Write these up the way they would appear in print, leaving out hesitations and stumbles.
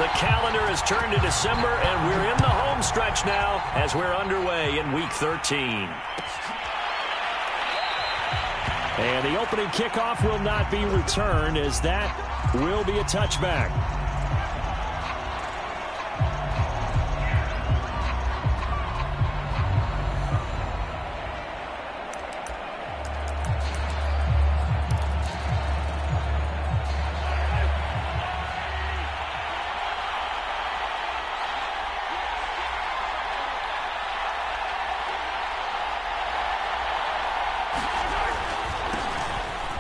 The calendar has turned to December, and we're in the home stretch now as we're underway in Week 13. And the opening kickoff will not be returned, as that will be a touchback.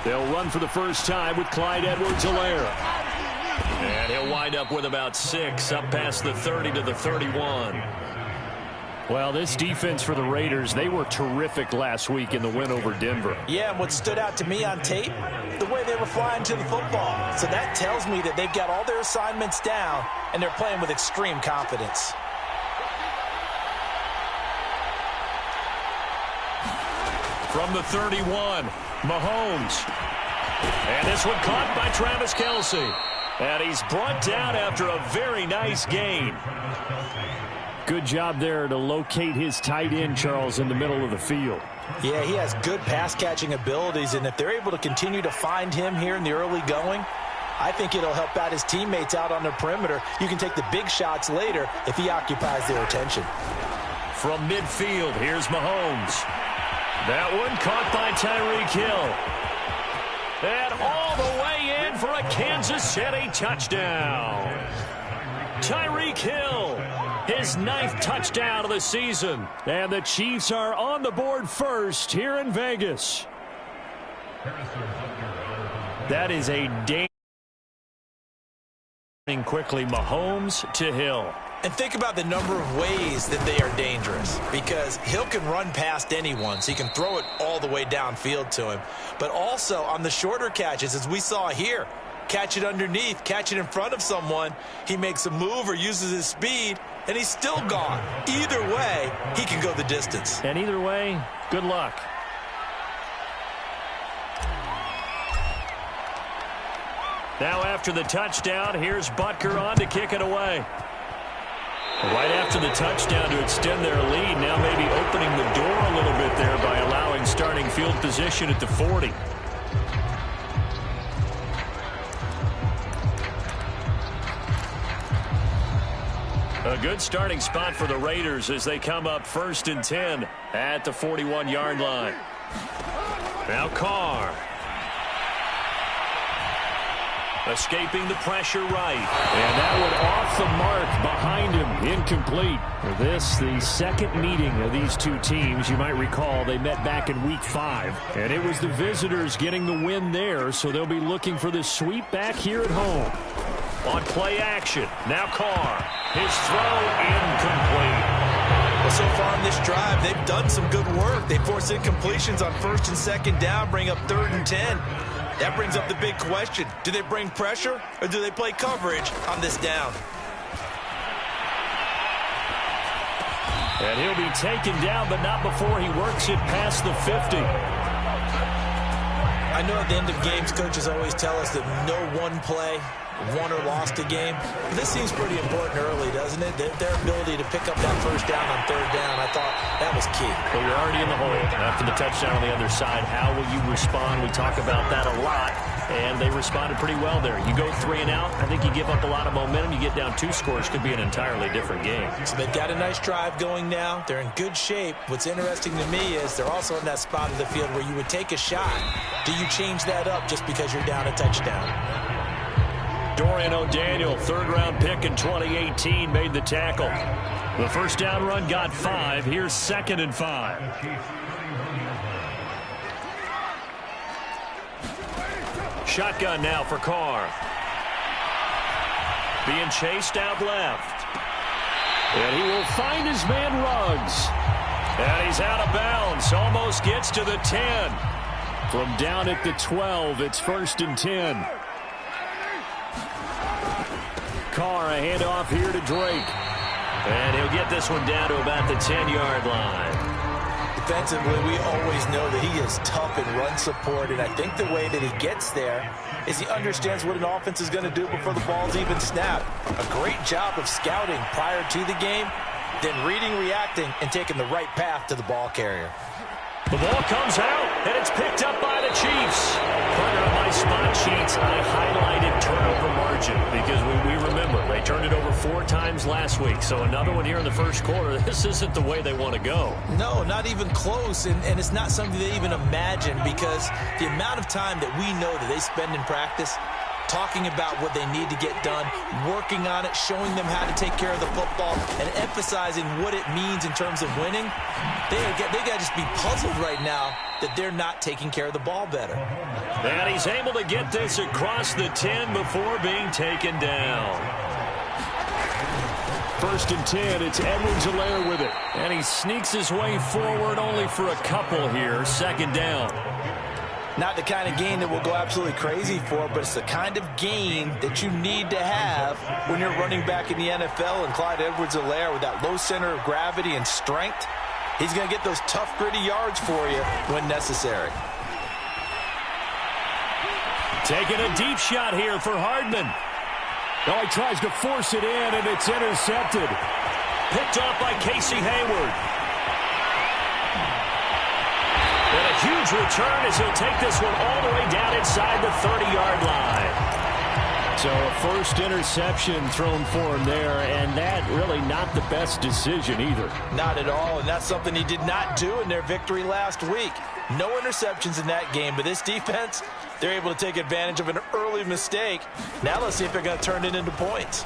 They'll run for the first time with Clyde Edwards-Helaire. And he'll wind up with about 6, up past the 30 to the 31. Well, this defense for the Raiders, they were terrific last week in the win over Denver. Yeah, and what stood out to me on tape, the way they were flying to the football. So that tells me that they've got all their assignments down, and they're playing with extreme confidence. From the 31, Mahomes. And this one caught by Travis Kelce. And he's brought down after a very nice gain. Good job there to locate his tight end, Charles, in the middle of the field. Yeah, he has good pass-catching abilities, and if they're able to continue to find him here in the early going, I think it'll help out his teammates out on the perimeter. You can take the big shots later if he occupies their attention. From midfield, here's Mahomes. That one caught by Tyreek Hill. And all the way in for a Kansas City touchdown. Tyreek Hill, his 9th touchdown of the season. And the Chiefs are on the board first here in Vegas. That is a dangerous quickly. Mahomes to Hill. And think about the number of ways that they are dangerous, because Hill can run past anyone, so he can throw it all the way downfield to him. But also on the shorter catches, as we saw here, catch it underneath, catch it in front of someone, he makes a move or uses his speed, and he's still gone. Either way, he can go the distance. And either way, good luck. Now after the touchdown, here's Butker on to kick it away. Right after the touchdown to extend their lead, now maybe opening the door a little bit there by allowing starting field position at the 40. A good starting spot for the Raiders as they come up 1st and 10 at the 41-yard line. Now Carr. Escaping the pressure right. And that one off the mark behind him. Incomplete. This, the second meeting of these two teams. You might recall they met back in Week 5. And it was the visitors getting the win there, so they'll be looking for the sweep back here at home. On play action. Now Carr. His throw incomplete. Well, so far in this drive, they've done some good work. They force incompletions on 1st and 2nd down, bring up 3rd and 10. That brings up the big question. Do they bring pressure or do they play coverage on this down? And he'll be taken down, but not before he works it past the 50. I know at the end of games, coaches always tell us that no one play won or lost a game. But this seems pretty important early, doesn't it? Their ability to pick up that 1st down on 3rd down, I thought that was key. Well, you're already in the hole after the touchdown on the other side. How will you respond? We talk about that a lot, and they responded pretty well there. You go 3 and out, I think you give up a lot of momentum. You get down 2 scores, could be an entirely different game. So they've got a nice drive going now. They're in good shape. What's interesting to me is they're also in that spot of the field where you would take a shot. Do you change that up just because you're down a touchdown? Dorian O'Daniel, 3rd-round pick in 2018, made the tackle. The first down run got 5. Here's 2nd and 5. Shotgun now for Carr. Being chased out left. And he will find his man Ruggs. And he's out of bounds. Almost gets to the 10. From down at the 12, it's 1st and 10. Carr, a handoff here to Drake. And he'll get this one down to about the 10-yard line. defensively, we always know that he is tough in run support, and I think the way that he gets there is he understands what an offense is going to do before the ball's even snapped. A great job of scouting prior to the game, then reading, reacting, and taking the right path to the ball carrier. The ball comes out, and it's picked up by the Chiefs. Partner, on my spot sheets, I highlighted turnover margin because we remember they turned it over 4 times last week. So another one here in the first quarter. This isn't the way they want to go. No, not even close, and it's not something they even imagine because the amount of time that we know that they spend in practice talking about what they need to get done, working on it, showing them how to take care of the football, and emphasizing what it means in terms of winning. They got to just be puzzled right now that they're not taking care of the ball better. And he's able to get this across the 10 before being taken down. 1st and 10, it's Edwards-Helaire with it. And he sneaks his way forward only for a couple here. 2nd down. Not the kind of gain that we'll go absolutely crazy for, but it's the kind of gain that you need to have when you're running back in the NFL. And Clyde Edwards-Helaire, with that low center of gravity and strength, he's going to get those tough, gritty yards for you when necessary. Taking a deep shot here for Hardman. Oh, he tries to force it in, and it's intercepted. Picked off by Casey Hayward. And a huge return as he'll take this one all the way down inside the 30-yard line. So a first interception thrown for him there, and that really not the best decision either. Not at all, and that's something he did not do in their victory last week. No interceptions in that game, but this defense, they're able to take advantage of an early mistake. Now let's see if they're going to turn it into points.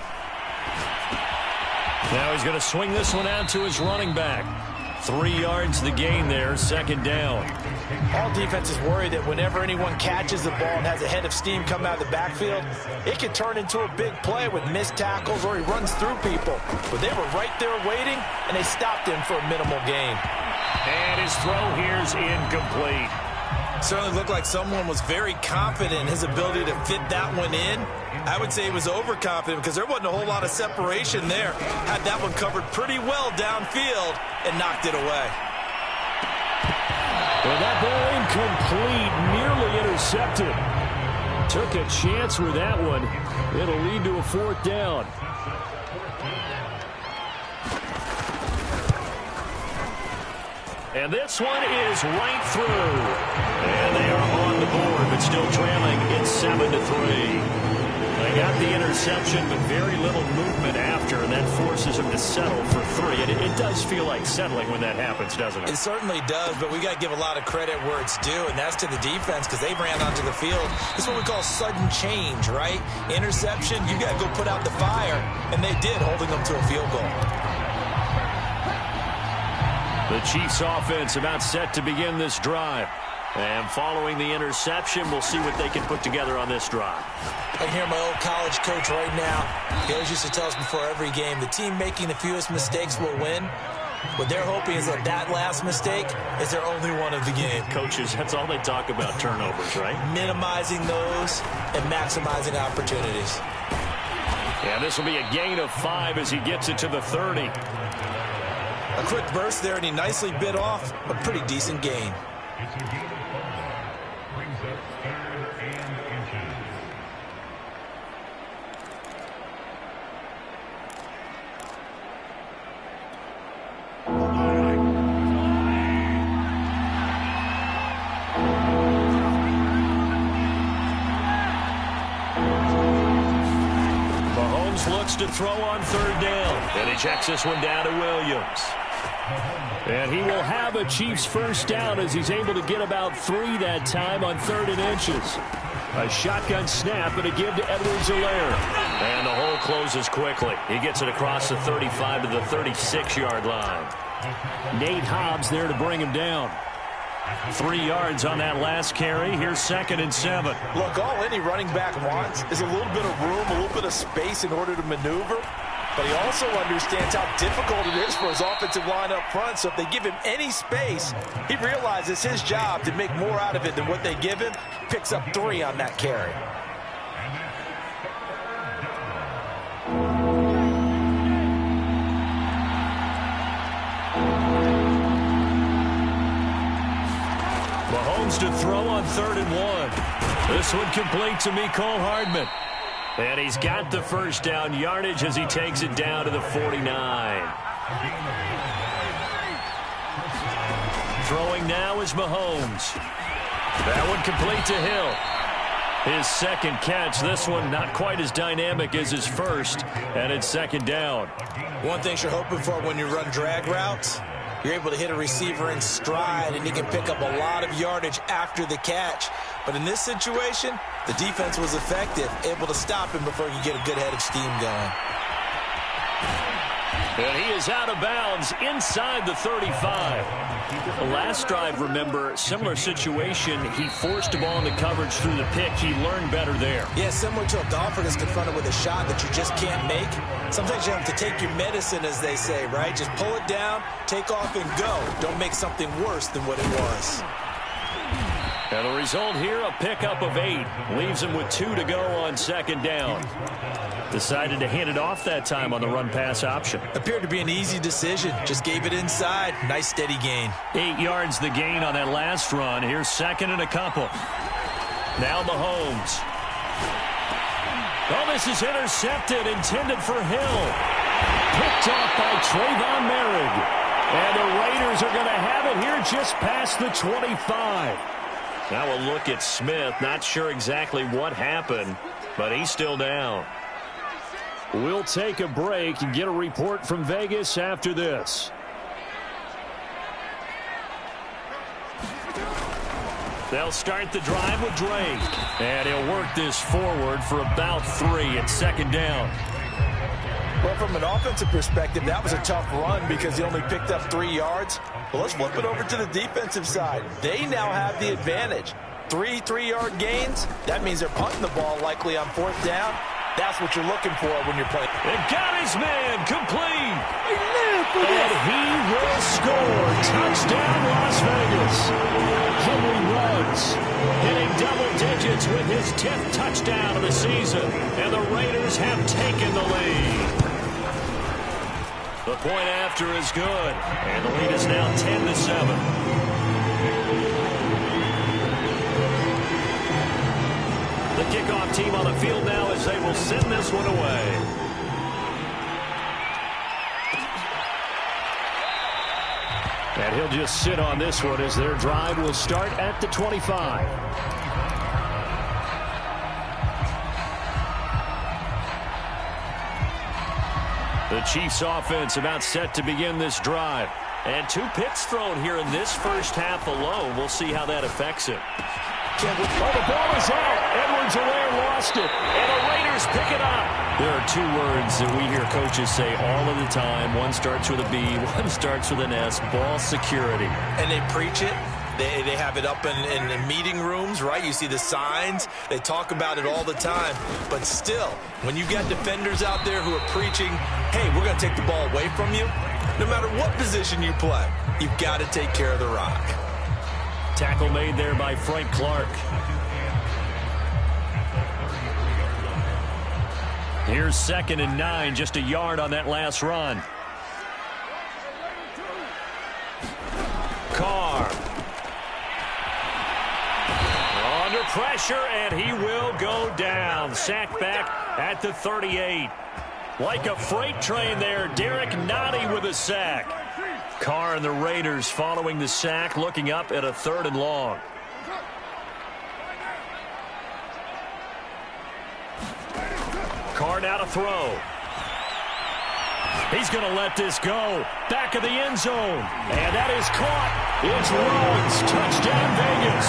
Now he's going to swing this one out to his running back. 3 yards the gain there, 2nd down. All defenses worry that whenever anyone catches the ball and has a head of steam come out of the backfield, it can turn into a big play with missed tackles or he runs through people. But they were right there waiting, and they stopped him for a minimal gain. And his throw here's incomplete. Certainly looked like someone was very confident in his ability to fit that one in. I would say he was overconfident because there wasn't a whole lot of separation there. Had that one covered pretty well downfield and knocked it away. Well, that ball incomplete, nearly intercepted. Took a chance with that one. It'll lead to a 4th down. And this one is right through. And they are on the board, but still trailing. It's 7-3. They got the interception, but very little movement after, and that forces them to settle for 3. And it does feel like settling when that happens, doesn't it? It certainly does, but we got to give a lot of credit where it's due, and that's to the defense because they ran onto the field. This is what we call sudden change, right? Interception, you got to go put out the fire, and they did, holding them to a field goal. The Chiefs offense about set to begin this drive. And following the interception, we'll see what they can put together on this drive. I can hear my old college coach right now. He always used to tell us before every game, the team making the fewest mistakes will win. What they're hoping is that that last mistake is their only one of the game. Coaches, that's all they talk about, turnovers, right? Minimizing those and maximizing opportunities. And this will be a gain of 5 as he gets it to the 30. A quick burst there, and he nicely bit off a pretty decent gain. Mahomes looks to throw on 3rd down. And he checks this one down to Williams. And he will have a Chiefs 1st down as he's able to get about 3 that time on 3rd and inches. A shotgun snap and a give to Edwards-Helaire. And the hole closes quickly. He gets it across the 35 to the 36-yard line. Nate Hobbs there to bring him down. 3 yards on that last carry. Here's 2nd and 7. Look, all any running back wants is a little bit of room, a little bit of space in order to maneuver. But he also understands how difficult it is for his offensive line up front. So if they give him any space, he realizes his job to make more out of it than what they give him. Picks up 3 on that carry. Mahomes to throw on 3rd and 1. This one complete to Mecole Hardman. And he's got the first down yardage as he takes it down to the 49. Throwing now is Mahomes. That one complete to Hill. His second catch. This one not quite as dynamic as his first. And it's 2nd down. One thing you're hoping for when you run drag routes, you're able to hit a receiver in stride, and he can pick up a lot of yardage after the catch. But in this situation, the defense was effective, able to stop him before he could get a good head of steam going. And he is out of bounds inside the 35. The last drive, remember, similar situation. He forced the ball into coverage through the pick. He learned better there. Yeah, similar to a golfer that's confronted with a shot that you just can't make. Sometimes you have to take your medicine, as they say, right? Just pull it down, take off, and go. Don't make something worse than what it was. And the result here, a pickup of 8. Leaves him with 2 to go on 2nd down. Decided to hand it off that time on the run-pass option. Appeared to be an easy decision. Just gave it inside. Nice, steady gain. 8 yards the gain on that last run. Here's 2nd and a couple. Now Mahomes. Oh, this is intercepted, intended for Hill. Picked off by Trayvon Merrick. And the Raiders are going to have it here just past the 25. Now a look at Smith. Not sure exactly what happened, but he's still down. We'll take a break and get a report from Vegas after this. They'll start the drive with Drake. And he'll work this forward for about 3 at 2nd down. Well, from an offensive perspective, that was a tough run because he only picked up 3 yards. Well, let's flip it over to the defensive side. They now have the advantage. 3 3-yard gains. That means they're punting the ball likely on 4th down. That's what you're looking for when you're playing. And got his man complete. And he will score. Touchdown, Las Vegas. Henry Ruggs hitting double digits with his 10th touchdown of the season. And the Raiders have taken the lead. The point after is good. And the lead is now 10-7. The kickoff team on the field now as they will send this one away. And he'll just sit on this one as their drive will start at the 25. The Chiefs offense about set to begin this drive. And 2 picks thrown here in this first half alone. We'll see how that affects it. Oh, the ball is out. Edwards-Helaire lost it. And the Raiders pick it up. There are 2 words that we hear coaches say all of the time. One starts with a B, one starts with an S. Ball security. And they preach it. They have it up in meeting rooms, right? You see the signs. They talk about it all the time. But still, when you got defenders out there who are preaching, hey, we're going to take the ball away from you, no matter what position you play, you've got to take care of the rock. Tackle made there by Frank Clark. Here's 2nd and 9, just a yard on that last run. Carr. Under pressure, and he will go down. Sacked back at the 38. Like a freight train there, Derek Nottie with a sack. Carr and the Raiders following the sack, looking up at a 3rd and long. Carr now to throw. He's going to let this go. Back of the end zone. And that is caught. It's Ruggs. Touchdown, Vegas.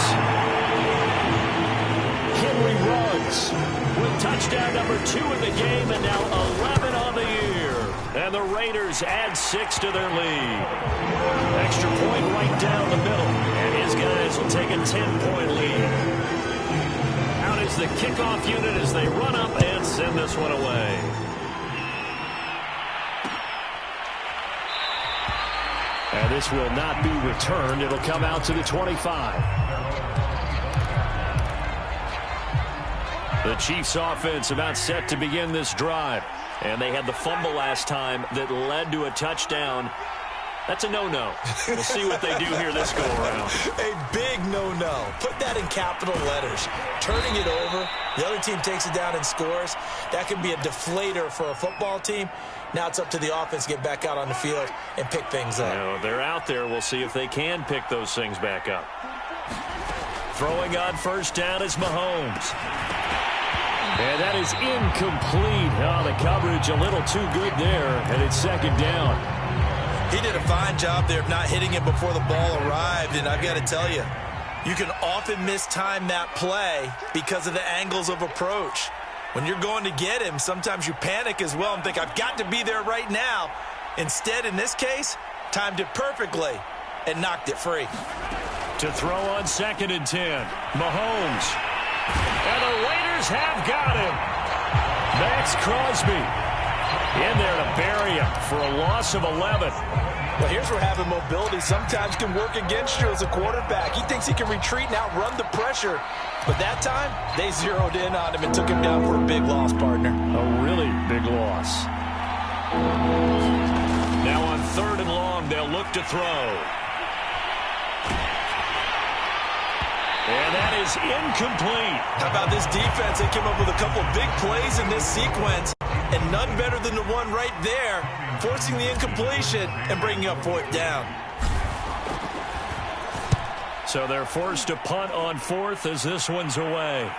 Henry Ruggs with touchdown number 2 in the game and now 11 on the year. And the Raiders add 6 to their lead. Extra point right down the middle. And his guys will take a 10-point lead. Out is the kickoff unit as they run up and send this one away. And this will not be returned. It'll come out to the 25. The Chiefs offense about set to begin this drive. And they had the fumble last time that led to a touchdown. That's a no-no. We'll see what they do here this go-around. A big no-no. Put that in capital letters. Turning it over, the other team takes it down and scores. That can be a deflator for a football team. Now it's up to the offense to get back out on the field and pick things up. They're out there. We'll see if they can pick those things back up. Throwing on first down is Mahomes. And that is incomplete. Oh, the coverage a little too good there, and it's second down. He did a fine job there of not hitting it before the ball arrived, and I've got to tell you, you can often mistime that play because of the angles of approach. When you're going to get him, sometimes you panic as well and think, I've got to be there right now. Instead, in this case, timed it perfectly and knocked it free. To throw on 2nd and 10, Mahomes. And the Raiders have got him. Max Crosby in there to bury him for a loss of 11. Well, here's where having mobility sometimes can work against you as a quarterback. He thinks he can retreat and outrun the pressure. But that time, they zeroed in on him and took him down for a big loss, partner. A really big loss. Now on 3rd and long, they'll look to throw. And that is incomplete. How about this defense? They came up with a couple big plays in this sequence, and none better than the one right there, forcing the incompletion and bringing up 4th down. So they're forced to punt on 4th as this one's away.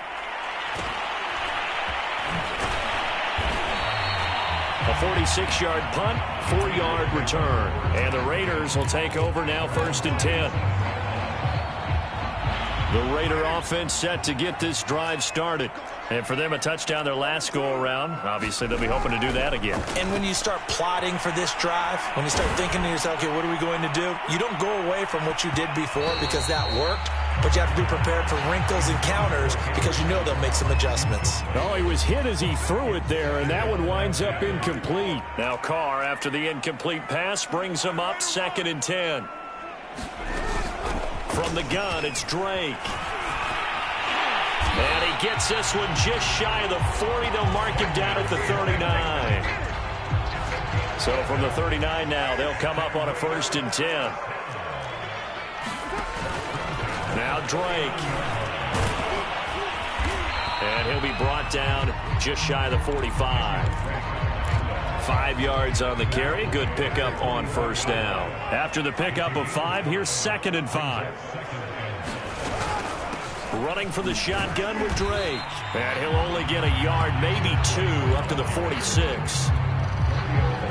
A 46-yard punt, 4-yard return. And the Raiders will take over now 1st and 10. The Raider offense set to get this drive started. And for them, a touchdown their last go-around. Obviously, they'll be hoping to do that again. And when you start plotting for this drive, when you start thinking to yourself, okay, what are we going to do? You don't go away from what you did before because that worked, but you have to be prepared for wrinkles and counters because you know they'll make some adjustments. Oh, he was hit as he threw it there, and that one winds up incomplete. Now Carr, after the incomplete pass, brings him up 2nd and 10. From the gun, it's Drake. And he gets this one just shy of the 40. They'll mark him down at the 39. So from the 39 now, they'll come up on a 1st and 10. Now Drake. And he'll be brought down just shy of the 45. 5 yards on the carry. Good pickup on 1st down. After the pickup of 5, here's 2nd and 5. Running for the shotgun with Drake. And he'll only get a yard, maybe 2, up to the 46.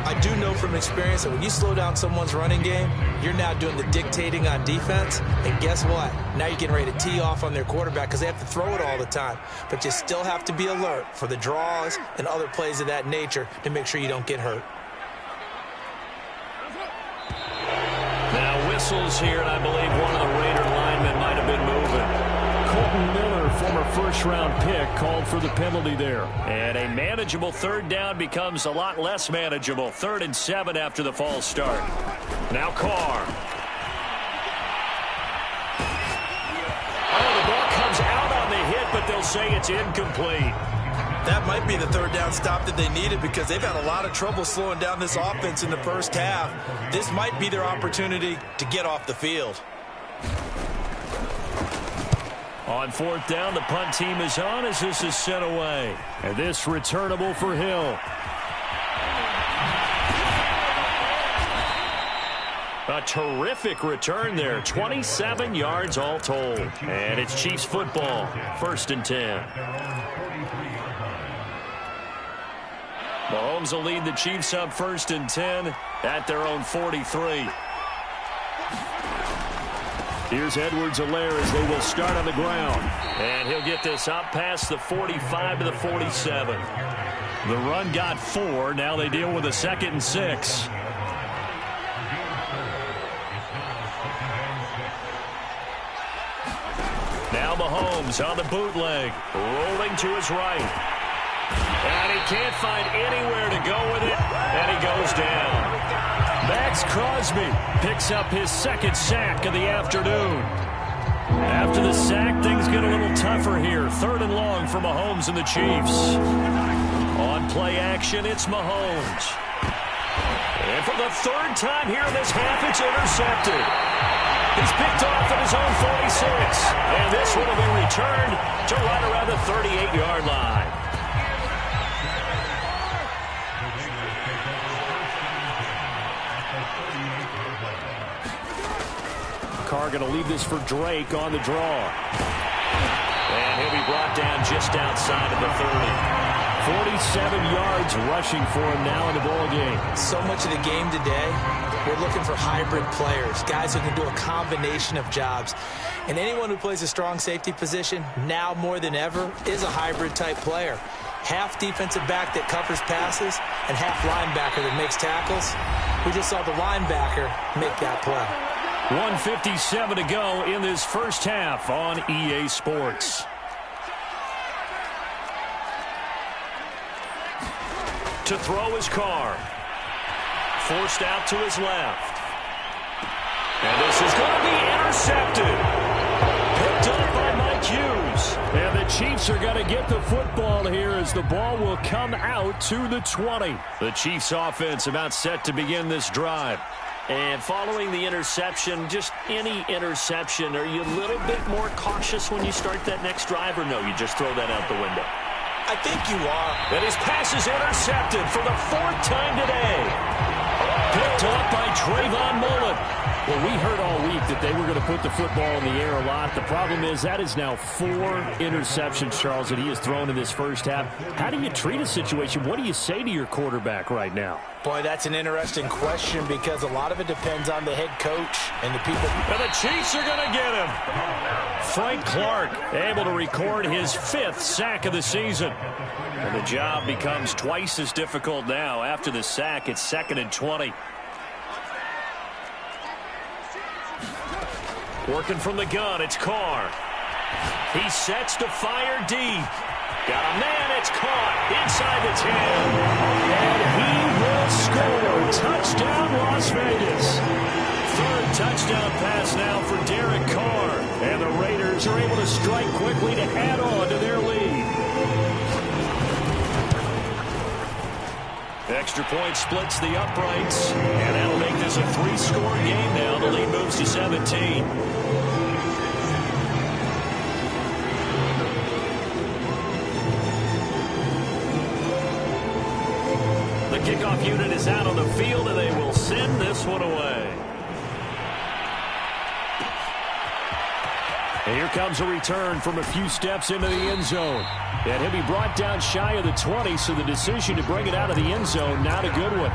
I do know from experience that when you slow down someone's running game, you're now doing the dictating on defense. And guess what? Now you're getting ready to tee off on their quarterback because they have to throw it all the time. But you still have to be alert for the draws and other plays of that nature to make sure you don't get hurt. Now whistles here, and I believe one of the Raider linemen might have been moving. Colton Miller, former first-round pick, called for the penalty there. And a manageable 3rd down becomes a lot less manageable. 3rd and 7 after the false start. Now Carr. Oh, the ball comes out on the hit, but they'll say it's incomplete. That might be the 3rd down stop that they needed because they've had a lot of trouble slowing down this offense in the first half. This might be their opportunity to get off the field. On 4th down, the punt team is on as this is sent away. And this returnable for Hill. A terrific return there. 27 yards all told. And it's Chiefs football. 1st and 10. Mahomes will lead the Chiefs up 1st and 10 at their own 43. Here's Edwards-Helaire as they will start on the ground. And he'll get this up past the 45 to the 47. The run got 4. Now they deal with a 2nd and 6. Now Mahomes on the bootleg. Rolling to his right. And he can't find anywhere to go with it. And he goes down. Max Crosby picks up his 2nd sack of the afternoon. After the sack, things get a little tougher here. 3rd and long for Mahomes and the Chiefs. On play action, it's Mahomes. And for the third time here in this half, it's intercepted. He's picked off at his own 46. And this one will be returned to right around the 38-yard line. Carr going to leave this for Drake on the draw. And he'll be brought down just outside of the 30. 47 yards rushing for him now in the ball game. So much of the game today, we're looking for hybrid players, guys who can do a combination of jobs. And anyone who plays a strong safety position, now more than ever, is a hybrid-type player. Half defensive back that covers passes and half linebacker that makes tackles. We just saw the linebacker make that play. 1:57 to go in this first half on EA Sports. To throw his Carr. Forced out to his left. And this is going to be intercepted. Picked up by Mike Hughes. And the Chiefs are going to get the football here as the ball will come out to the 20. The Chiefs offense about set to begin this drive. And following the interception, just any interception, are you a little bit more cautious when you start that next drive, or no, you just throw that out the window? I think you are. And his pass is intercepted for the fourth time today. Picked up by Trayvon Mullen. Well, we heard all week that they were going to put the football in the air a lot. The problem is that is now 4 interceptions, Charles, that he has thrown in this first half. How do you treat a situation? What do you say to your quarterback right now? Boy, that's an interesting question because a lot of it depends on the head coach and the people. And the Chiefs are going to get him. Frank Clark able to record his 5th sack of the season. And the job becomes twice as difficult now. After the sack, it's 2nd and 20. Working from the gun, it's Carr. He sets to fire deep. Got a man, it's caught inside the 10. And he will score. Touchdown, Las Vegas. 3rd touchdown pass now for Derek Carr. And the Raiders are able to strike quickly to add on to their lead. Extra point splits the uprights. And that'll make this a 3-score game now. The lead moves to 17. The kickoff unit is out on the field, and they will send this one away. And here comes a return from a few steps into the end zone. And he'll be brought down shy of the 20, so the decision to bring it out of the end zone, not a good one.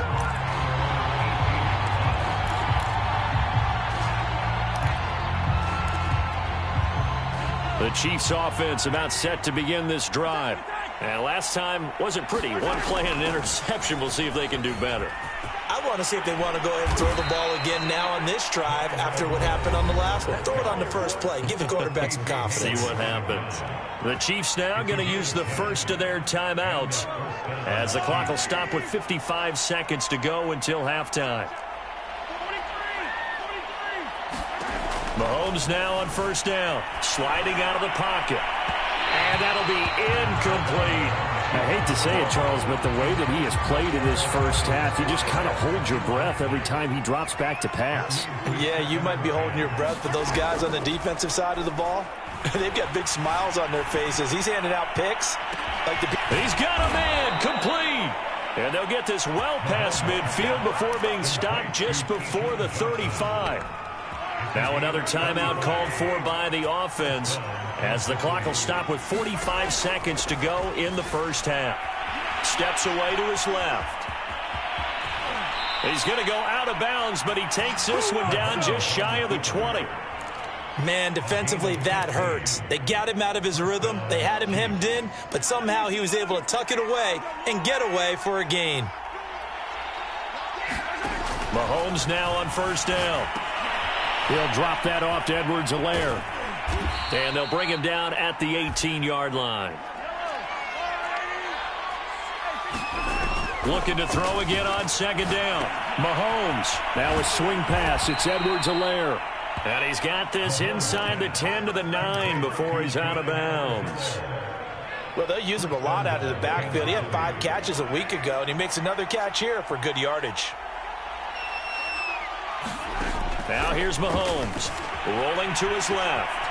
The Chiefs offense about set to begin this drive. And last time wasn't pretty. One play and an interception. We'll see if they can do better. I want to see if they want to go ahead and throw the ball again now on this drive after what happened on the last one. Throw it on the first play. Give the quarterback some confidence. See what happens. The Chiefs now going to use the first of their timeouts as the clock will stop with 55 seconds to go until halftime. Mahomes now on first down, sliding out of the pocket. And that'll be incomplete. I hate to say it, Charles, but the way that he has played in this first half, you just kind of hold your breath every time he drops back to pass. Yeah, you might be holding your breath, but those guys on the defensive side of the ball, they've got big smiles on their faces. He's handing out picks. He's got a man, complete. And they'll get this well past midfield before being stopped just before the 35. Now another timeout called for by the offense as the clock will stop with 45 seconds to go in the first half. Steps away to his left. He's going to go out of bounds, but he takes this one down just shy of the 20. Man, defensively, that hurts. They got him out of his rhythm. They had him hemmed in, but somehow he was able to tuck it away and get away for a gain. Mahomes now on first down. He'll drop that off to Edwards-Helaire. And they'll bring him down at the 18-yard line. Looking to throw again on second down. Mahomes. Now a swing pass. It's Edwards-Helaire. And he's got this inside the 10 to the 9 before he's out of bounds. Well, they'll use him a lot out of the backfield. He had 5 catches a week ago, and he makes another catch here for good yardage. Now here's Mahomes, rolling to his left.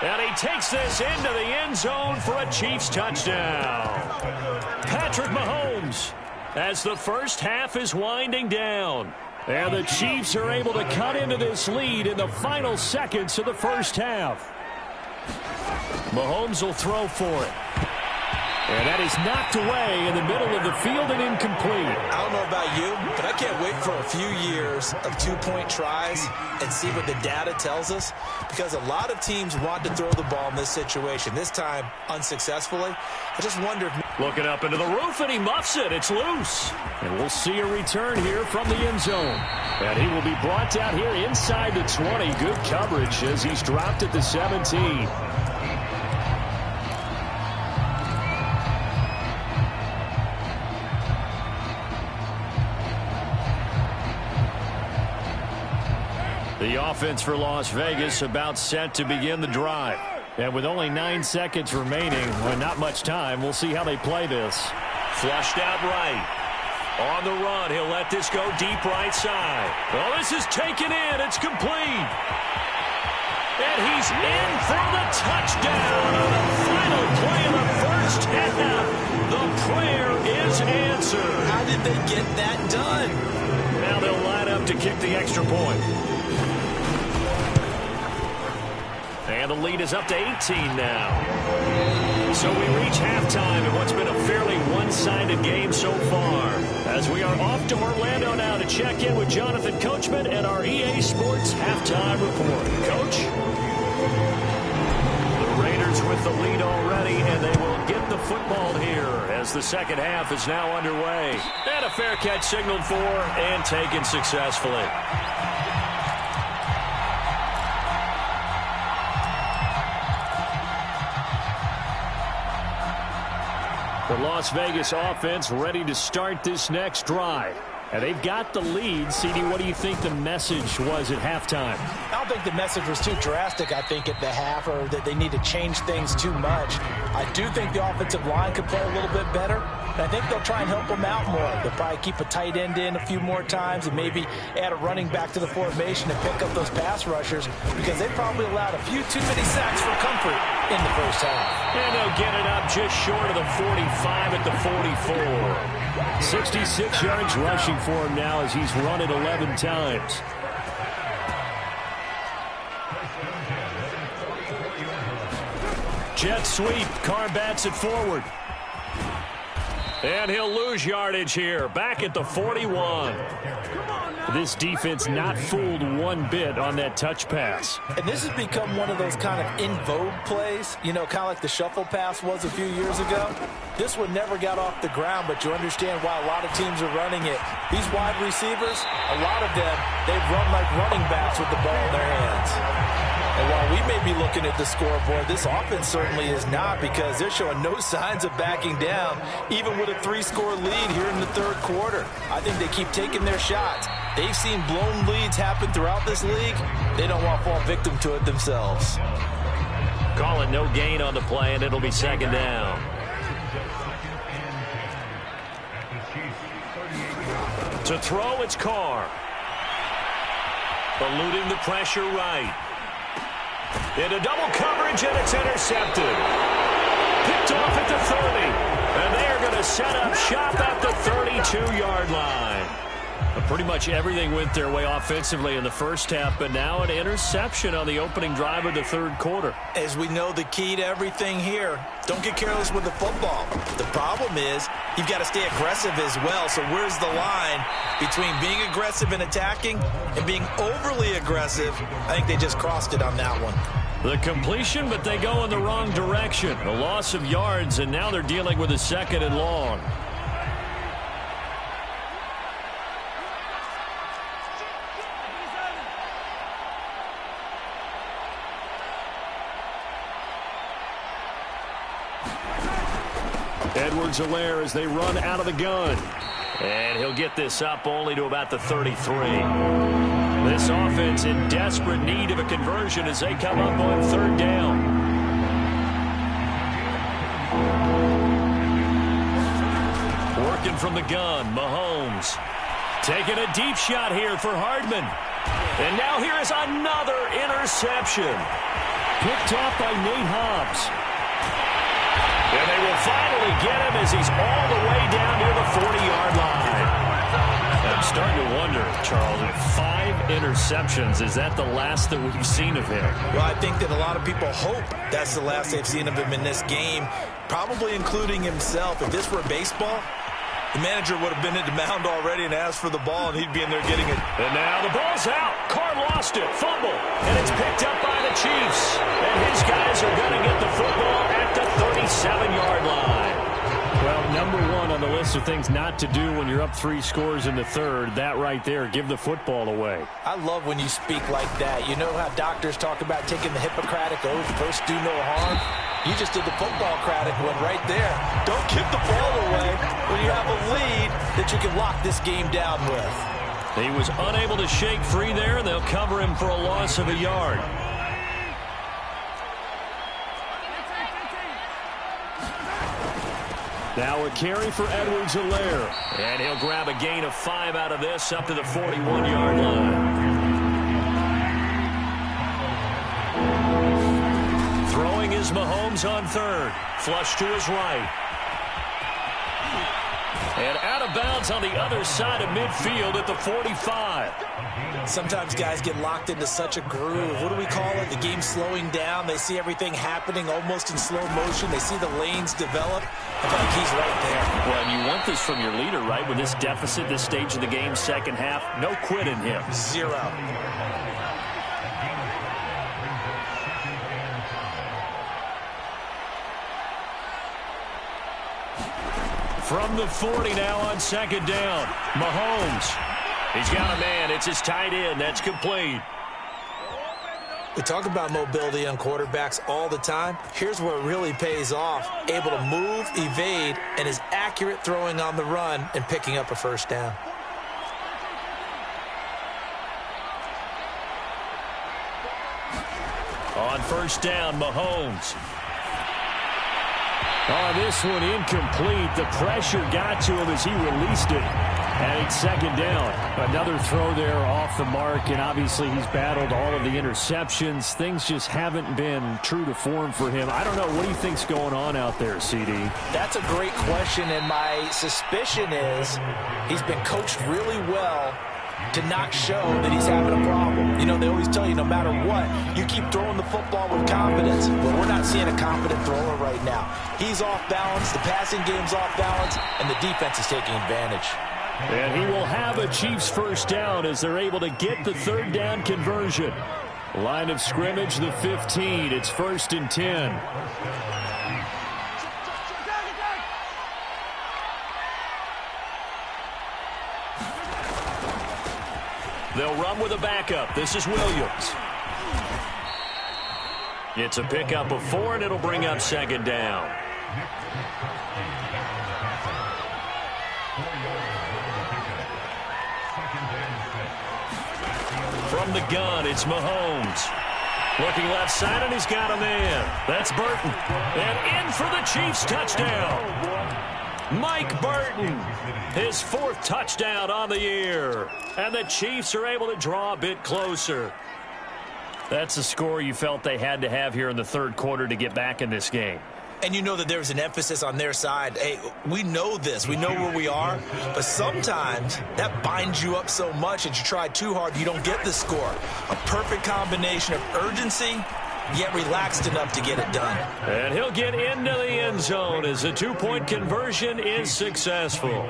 And he takes this into the end zone for a Chiefs touchdown. Patrick Mahomes, as the first half is winding down. And the Chiefs are able to cut into this lead in the final seconds of the first half. Mahomes will throw for it. And that is knocked away in the middle of the field and incomplete. I don't know about you, but I can't wait for a few years of two-point tries and see what the data tells us, because a lot of teams want to throw the ball in this situation. This time, unsuccessfully. I just wonder if... Looking up into the roof, and he muffs it. It's loose. And we'll see a return here from the end zone. And he will be brought down here inside the 20. Good coverage as he's dropped at the 17. The offense for Las Vegas about set to begin the drive. And with only 9 seconds remaining, well, not much time, we'll see how they play this. Flushed out right. On the run, he'll let this go deep right side. Well, this is taken in. It's complete. And he's in for the touchdown on the final play of the first half. The prayer is answered. How did they get that done? Now they'll line up to kick the extra point. And the lead is up to 18 now. So we reach halftime in what's been a fairly one-sided game so far. As we are off to Orlando now to check in with Jonathan Coachman and our EA Sports halftime report. Coach? The Raiders with the lead already, and they will get the football here as the second half is now underway. And a fair catch signaled for and taken successfully. The Las Vegas offense ready to start this next drive. And they've got the lead. CD, what do you think the message was at halftime? I don't think the message was too drastic, I think, at the half, or that they need to change things too much. I do think the offensive line could play a little bit better. And I think they'll try and help them out more. They'll probably keep a tight end in a few more times and maybe add a running back to the formation and pick up those pass rushers, because they probably allowed a few too many sacks for comfort in the first half. And they'll get it up just short of the 45 at the 44. 66 yards rushing for him now as he's run it 11 times. Jet sweep. Carr bats it forward. And he'll lose yardage here. Back at the 41. This defense not fooled one bit on that touch pass. And this has become one of those kind of in vogue plays, you know, kind of like the shuffle pass was a few years ago. This one never got off the ground, but you understand why a lot of teams are running it. These wide receivers, a lot of them, they run like running backs with the ball in their hands. And while we may be looking at the scoreboard, this offense certainly is not, because they're showing no signs of backing down, even with a 3-score lead here in the third quarter. I think they keep taking their shots. They've seen blown leads happen throughout this league. They don't want to fall victim to it themselves. Calling no gain on the play, and it'll be second down. To throw, it's Carr. Eluding the pressure right. Into double coverage, and it's intercepted. Picked off at the 30. And they are going to set up shop at the 32-yard line. Pretty much everything went their way offensively in the first half, but now an interception on the opening drive of the third quarter. As we know, the key to everything here, don't get careless with the football. The problem is you've got to stay aggressive as well. So where's the line between being aggressive and attacking and being overly aggressive? I think they just crossed it on that one. The completion, but they go in the wrong direction. A loss of yards, and now they're dealing with a second and long. Edwards-Helaire as they run out of the gun. And he'll get this up only to about the 33. This offense in desperate need of a conversion as they come up on third down. Working from the gun, Mahomes. Taking a deep shot here for Hardman. And now here is another interception. Picked off by Nate Hobbs. And they will finally get him as he's all the way down near the 40-yard line. I'm starting to wonder, Charles, if 5 interceptions, is that the last that we've seen of him? Well, I think that a lot of people hope that's the last they've seen of him in this game, probably including himself. If this were baseball, the manager would have been at the mound already and asked for the ball, and he'd be in there getting it. And now the ball's out. Carr lost it. Fumble. And it's picked up by the Chiefs. And his guys are going to get the football at the 37-yard line. Well, number 1 on the list of things not to do when you're up 3 scores in the third, that right there, give the football away. I love when you speak like that. You know how doctors talk about taking the Hippocratic oath, first do no harm? You just did the football-cratic one right there. Don't give the ball away when you have a lead that you can lock this game down with. He was unable to shake free there. They'll cover him for a loss of a yard. Now a carry for Edwards-Helaire. And he'll grab a gain of 5 out of this up to the 41-yard line. Throwing is Mahomes on third. Flush to his right. And out of bounds on the other side of midfield at the 45. Sometimes guys get locked into such a groove. What do we call it? The game slowing down. They see everything happening almost in slow motion. They see the lanes develop. I feel like he's right there. Well, and you want this from your leader, right? With this deficit, this stage of the game, second half, no quit in him. 0. From the 40 now on second down. Mahomes. He's got a man. It's his tight end. That's complete. We talk about mobility on quarterbacks all the time. Here's where it really pays off. Able to move, evade, and is accurate throwing on the run and picking up a first down. On first down, Mahomes. Oh, this one incomplete. The pressure got to him as he released it. And it's second down. Another throw there off the mark, and obviously he's battled all of the interceptions. Things just haven't been true to form for him. I don't know. What do you think's going on out there, CD? That's a great question, and my suspicion is he's been coached really well to not show that he's having a problem. You know, they always tell you no matter what, you keep throwing the football with confidence, but we're not seeing a confident thrower right now. He's off balance, the passing game's off balance, and the defense is taking advantage. And he will have a Chiefs first down as they're able to get the third down conversion. Line of scrimmage, the 15. It's 1st and 10. They'll run with a backup. This is Williams. It's a pickup of 4, and it'll bring up second down. From the gun, it's Mahomes. Looking left side, and he's got a man. That's Burton. And in for the Chiefs touchdown. Mike Burton, his 4th touchdown on the year. And the Chiefs are able to draw a bit closer. That's the score you felt they had to have here in the third quarter to get back in this game. And you know that there's an emphasis on their side. Hey, we know this. We know where we are. But sometimes that binds you up so much that you try too hard, you don't get the score. A perfect combination of urgency, yet relaxed enough to get it done. And he'll get into the end zone as the 2-point conversion is successful.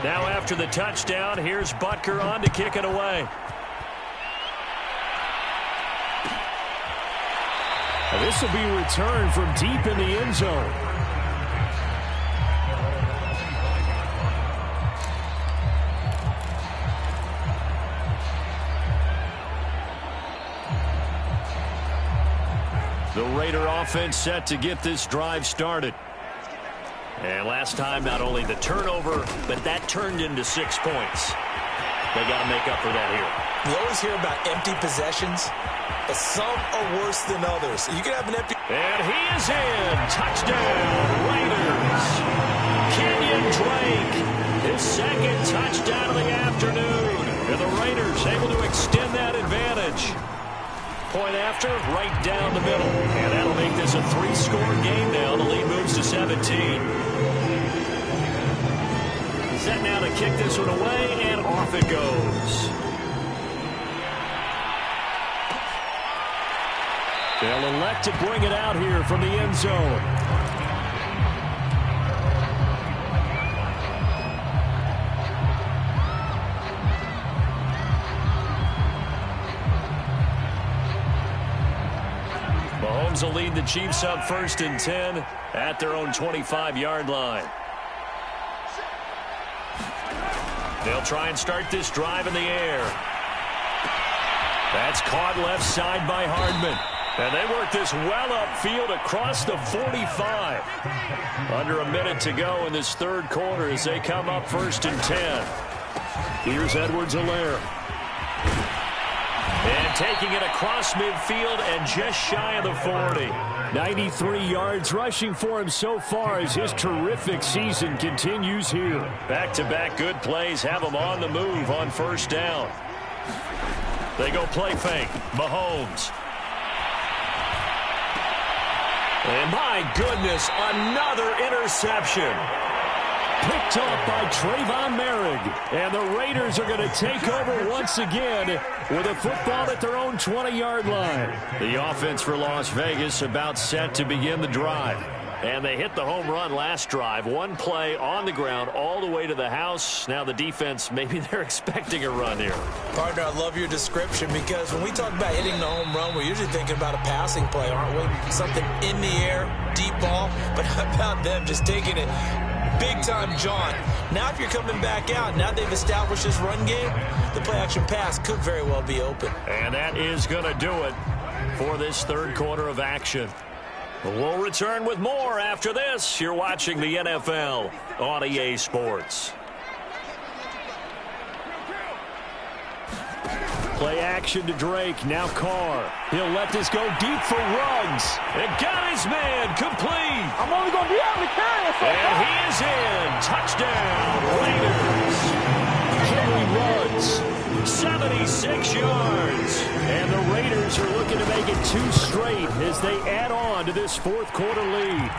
Now after the touchdown, here's Butker on to kick it away. This will be returned from deep in the end zone. The Raider offense set to get this drive started. And last time, not only the turnover, but that turned into 6 points. They got to make up for that here. You always hear about empty possessions, but some are worse than others. You can have an empty... And he is in. Touchdown, Raiders. Kenyon Drake, his second touchdown of the afternoon. And the Raiders able to extend that advantage. Point after, right down the middle. And that'll make this a 3-score game now. The lead moves to 17. Set now to kick this one away, and off it goes. They'll elect to bring it out here from the end zone. Mahomes will lead the Chiefs up 1st and 10 at their own 25-yard line. They'll try and start this drive in the air. That's caught left side by Hardman. And they work this well upfield across the 45. Under a minute to go in this third quarter as they come up 1st and 10. Here's Edwards-Helaire. And taking it across midfield and just shy of the 40. 93 yards rushing for him so far as his terrific season continues here. Back-to-back good plays have him on the move on 1st down. They go play fake. Mahomes. And my goodness, another interception. Picked off by Trayvon Merrick. And the Raiders are going to take over once again with a football at their own 20-yard line. The offense for Las Vegas about set to begin the drive. And they hit the home run last drive. One play on the ground all the way to the house. Now the defense, maybe they're expecting a run here. Partner, I love your description because when we talk about hitting the home run, we're usually thinking about a passing play, aren't we? Something in the air, deep ball. But how about them just taking it big-time jaunt? Now if you're coming back out, now they've established this run game, the play-action pass could very well be open. And that is going to do it for this third quarter of action. We'll return with more after this. You're watching the NFL on EA Sports. Play action to Drake. Now Carr. He'll let this go deep for Ruggs. And got his man complete. I'm only going to be out in the carry. And he is in. Touchdown, Raiders. Henry Ruggs, 76 yards. And the Raiders are looking to make it 2 straight as they add on to this fourth quarter lead.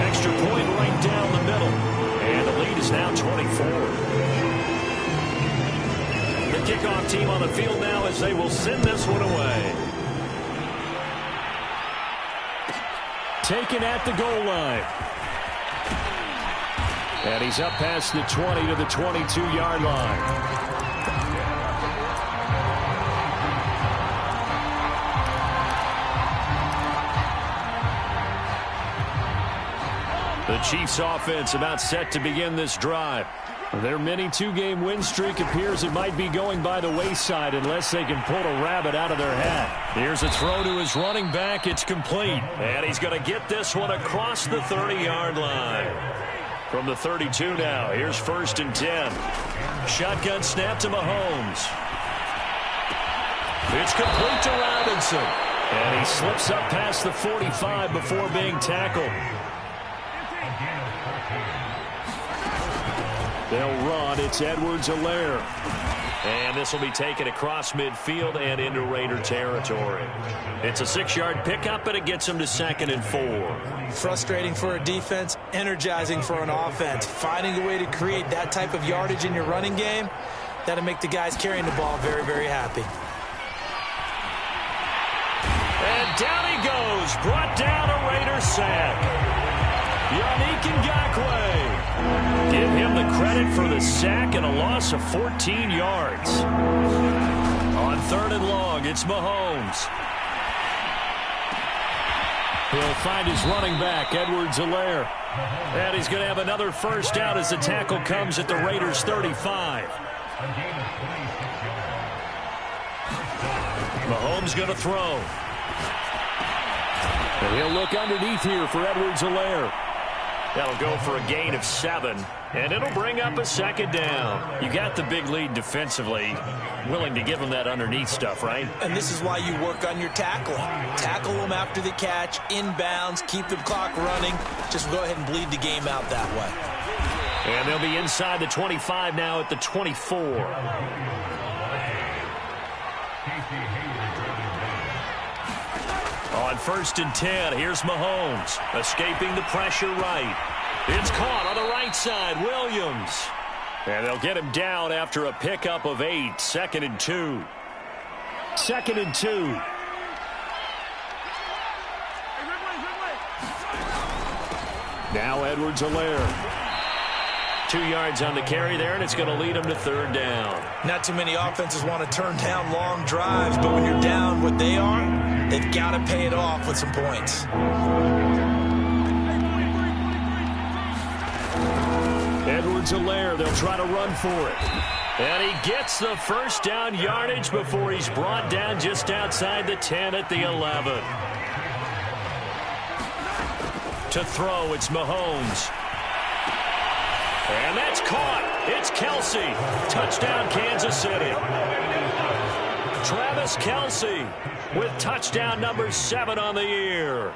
Extra point right down the middle. And the lead is now 24. The kickoff team on the field now as they will send this one away. Taken at the goal line. And he's up past the 20 to the 22-yard line. The Chiefs offense about set to begin this drive. Their mini 2-game win streak appears it might be going by the wayside unless they can pull a rabbit out of their hat. Here's a throw to his running back. It's complete. And he's going to get this one across the 30-yard line. From the 32 now, here's 1st and 10. Shotgun snap to Mahomes. It's complete to Robinson. And he slips up past the 45 before being tackled. They'll run. It's Edwards-Helaire. And this will be taken across midfield and into Raider territory. It's a 6-yard pickup, and it gets them to 2nd and 4. Frustrating for a defense, energizing for an offense. Finding a way to create that type of yardage in your running game, that'll make the guys carrying the ball very, very happy. And down he goes. Brought down a Raider sack. Yannick Ngakoue. Give him the credit for the sack and a loss of 14 yards. On 3rd and long, it's Mahomes. He'll find his running back, Edwards-Helaire. And he's going to have another first down as the tackle comes at the Raiders' 35. Mahomes going to throw. And he'll look underneath here for Edwards-Helaire. That'll go for a gain of 7. And it'll bring up a second down. You got the big lead defensively, willing to give them that underneath stuff, right? And this is why you work on your tackling. Tackle them after the catch, inbounds, keep the clock running. Just go ahead and bleed the game out that way. And they'll be inside the 25 now at the 24. On 1st and 10, here's Mahomes, escaping the pressure right. It's caught on the right side, Williams. And they'll get him down after a pickup of 8, 2nd and 2. 2nd and 2. Now Edwards-Helaire. 2 yards on the carry there, and it's going to lead them to 3rd down. Not too many offenses want to turn down long drives, but when you're down what they are, they've got to pay it off with some points. Edwards-Helaire, they'll try to run for it. And he gets the 1st down yardage before he's brought down just outside the 10 at the 11. To throw, it's Mahomes. And that's caught. It's Kelce. Touchdown, Kansas City. Travis Kelce with touchdown number 7 on the year.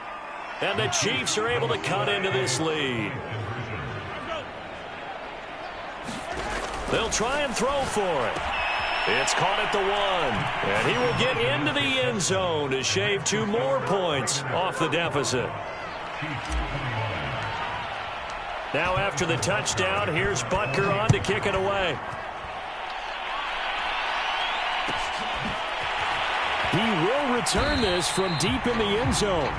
And the Chiefs are able to cut into this lead. They'll try and throw for it. It's caught at the 1. And he will get into the end zone to shave 2 more points off the deficit. Now after the touchdown, here's Butker on to kick it away. He will return this from deep in the end zone.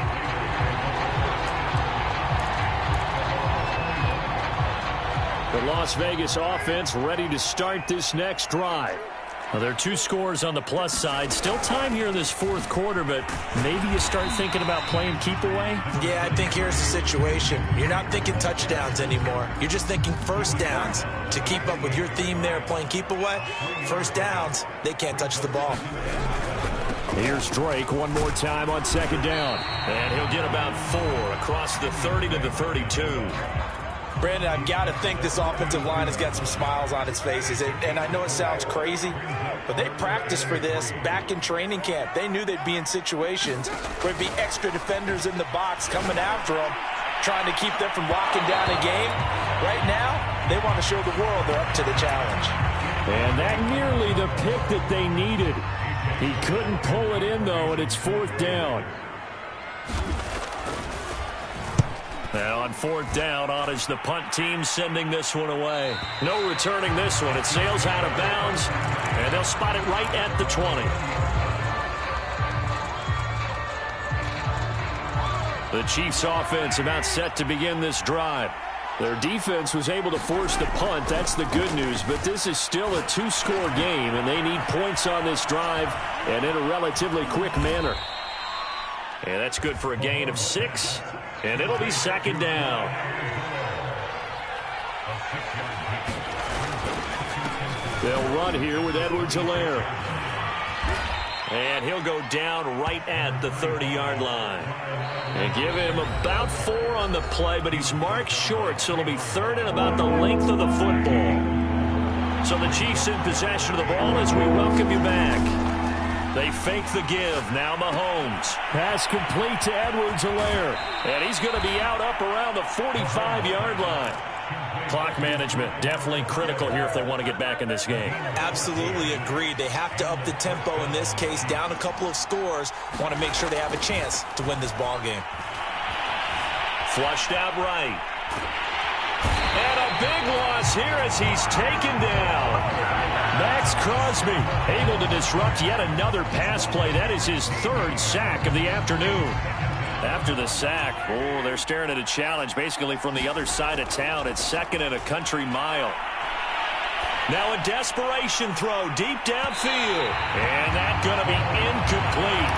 The Las Vegas offense ready to start this next drive. Well, there are 2 scores on the plus side. Still time here in this 4th quarter, but maybe you start thinking about playing keep away? Yeah, I think here's the situation. You're not thinking touchdowns anymore. You're just thinking 1st downs. To keep up with your theme there, playing keep away, 1st downs, they can't touch the ball. Here's Drake one more time on 2nd down. And he'll get about 4 across the 30 to the 32. Brandon, I've got to think this offensive line has got some smiles on its faces. And I know it sounds crazy, but they practiced for this back in training camp. They knew they'd be in situations where there'd be extra defenders in the box coming after them, trying to keep them from locking down a game. Right now, they want to show the world they're up to the challenge. And that nearly the pick that they needed. He couldn't pull it in, though, and it's 4th down. Now on 4th down, on is the punt team sending this one away. No returning this one. It sails out of bounds, and they'll spot it right at the 20. The Chiefs offense about set to begin this drive. Their defense was able to force the punt. That's the good news, but this is still a 2-score game, and they need points on this drive and in a relatively quick manner. And that's good for a gain of 6. And it'll be 2nd down. They'll run here with Edwards-Helaire. And he'll go down right at the 30-yard line. And give him about 4 on the play, but he's marked short, so it'll be 3rd and about the length of the football. So the Chiefs in possession of the ball as we welcome you back. They fake the give. Now Mahomes. Pass complete to Edwards-Helaire. And he's going to be out up around the 45-yard line. Clock management definitely critical here if they want to get back in this game. Absolutely agreed. They have to up the tempo in this case, down a couple of scores. Want to make sure they have a chance to win this ball game. Flushed out right. And a big loss here as he's taken down. Max Crosby able to disrupt yet another pass play. That is his 3rd sack of the afternoon. After the sack, oh, they're staring at a challenge basically from the other side of town. It's 2nd and a country mile. Now a desperation throw deep downfield. And that's going to be incomplete.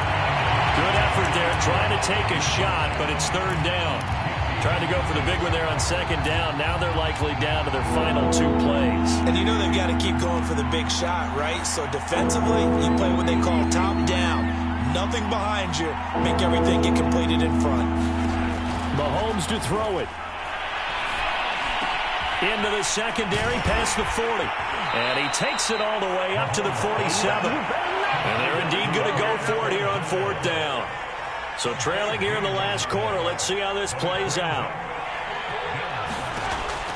Good effort there trying to take a shot, but it's 3rd down. Trying to go for the big one there on 2nd down. Now they're likely down to their final 2 plays. And you know they've got to keep going for the big shot, right? So defensively, you play what they call top down. Nothing behind you. Make everything get completed in front. Mahomes to throw it. Into the secondary, past the 40. And he takes it all the way up to the 47. And they're indeed going to go for it here on 4th down. So trailing here in the last quarter. Let's see how this plays out.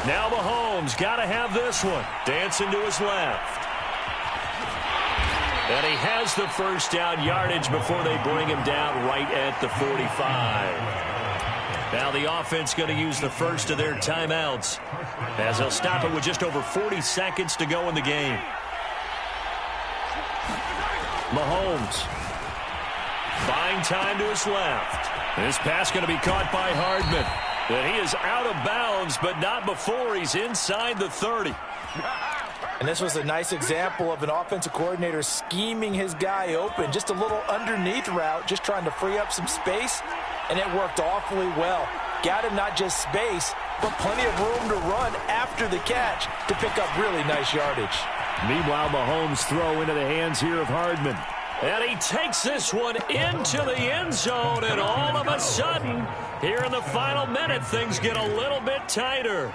Now Mahomes got to have this one. Dancing to his left. And he has the first down yardage before they bring him down right at the 45. Now the offense going to use the first of their timeouts as they'll stop it with just over 40 seconds to go in the game. Mahomes buying time to his left. This pass going to be caught by Hardman. And he is out of bounds, but not before he's inside the 30. And this was a nice example of an offensive coordinator scheming his guy open. Just a little underneath route, just trying to free up some space. And it worked awfully well. Got him not just space, but plenty of room to run after the catch to pick up really nice yardage. Meanwhile, Mahomes throw into the hands here of Hardman. And he takes this one into the end zone. And all of a sudden, here in the final minute, things get a little bit tighter.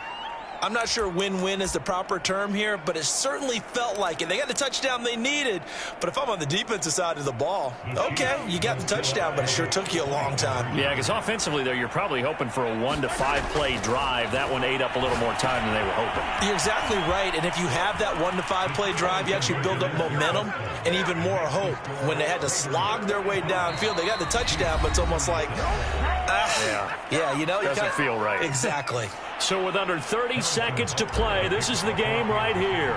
I'm not sure win-win is the proper term here, but it certainly felt like it. They got the touchdown they needed, but if I'm on the defensive side of the ball, okay, you got the touchdown, but it sure took you a long time. Yeah, because offensively there, you're probably hoping for a 1 to 5 play drive. That one ate up a little more time than they were hoping. You're exactly right, and if you have that 1 to 5 play drive, you actually build up momentum and even more hope. When they had to slog their way downfield, they got the touchdown, but it's almost like, yeah, you know, doesn't feel right. Exactly. So with under 30 seconds to play, this is the game right here.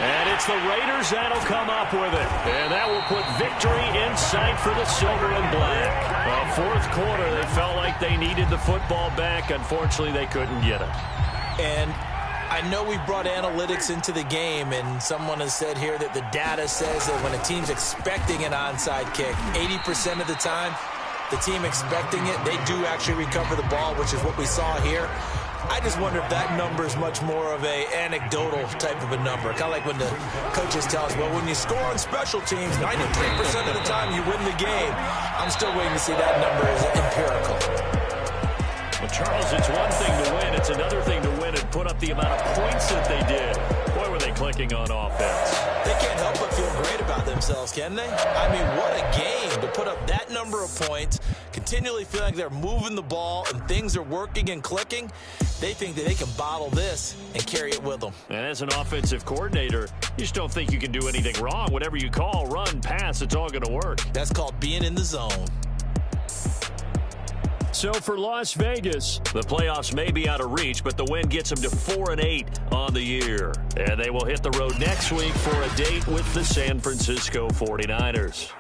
And it's the Raiders that'll come up with it. And that will put victory in sight for the silver and black. Well, 4th quarter, they felt like they needed the football back. Unfortunately, they couldn't get it. And I know we brought analytics into the game, and someone has said here that the data says that when a team's expecting an onside kick, 80% of the time, the team expecting it, they do actually recover the ball, which is what we saw here. I just wonder if that number is much more of a anecdotal type of a number. Kind of like when the coaches tell us, well, when you score on special teams, 93% of the time you win the game. I'm still waiting to see that number as empirical. Well, Charles, it's one thing to win. It's another thing to win and put up the amount of points that they did. Boy, were they clicking on offense. They can't help but feel great about themselves, can they? I mean, what a game to put up that number of points, continually feeling like they're moving the ball and things are working and clicking. They think that they can bottle this and carry it with them. And as an offensive coordinator, you just don't think you can do anything wrong. Whatever you call, run, pass, it's all going to work. That's called being in the zone. So for Las Vegas, the playoffs may be out of reach, but the win gets them to 4-8 on the year. And they will hit the road next week for a date with the San Francisco 49ers.